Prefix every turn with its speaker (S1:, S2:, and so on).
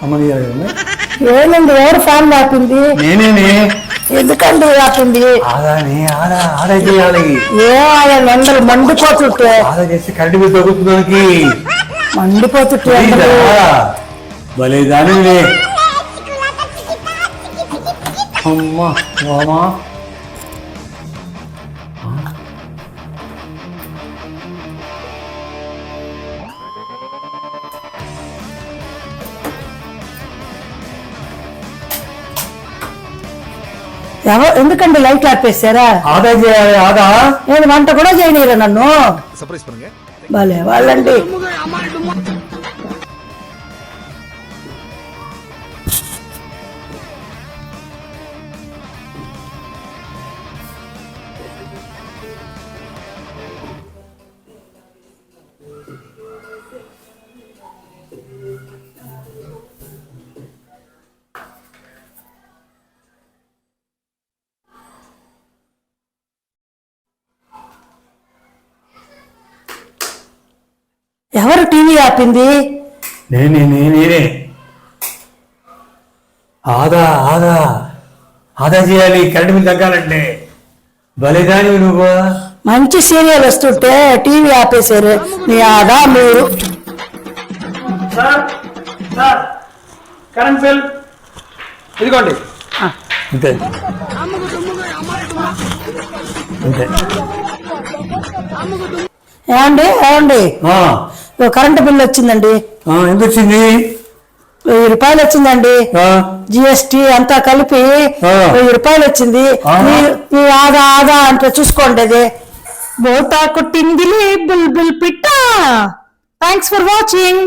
S1: అమ్మని
S2: ఏనండి ఎవరు ఫ్యాన్ ఆపింది?
S1: నేనేనే.
S2: ఎందుకండి ఆపింది?
S1: ఆదా చేయాలి.
S2: ఏ ఎండలు మండిపోతుంటే
S1: ఆదా చేసి కరెంటు బిల్ తగ్గుతుందానికి
S2: మండిపోతుంటే
S1: భలే దాని అమ్మా మామా.
S2: ఎందుకండి లైట్ ఆపేశారా?
S1: ఆదా చేయాలి. ఆదా
S2: నేను వంట కూడా చేయనీరా నన్ను. భలే వాళ్ళండి. ఎవరు టీవీ ఆపింది?
S1: నేనే. ఆదా చేయాలి కరెంటు బిల్ తగ్గాలంటే. భలేదాని నువ్వు.
S2: మంచి సీరియల్ వస్తుంటే టీవీ ఆపేశారు. మీ ఆదా మీరు.
S3: కరెంట్ బిల్ ఇదిగోండి.
S1: అంతే అంతే.
S2: ఏమండి కరెంటు బిల్లు వచ్చిందండి.
S1: ఎంత వచ్చింది?
S2: 1000 రూపాయలు వచ్చిందండి. జిఎస్టి అంతా కలిపి 1000 రూపాయలు వచ్చింది. మీ ఆదా అంటే చూసుకోండి. అది బోతా కొట్టింది బుల్ పిట్ట. Thanks for watching.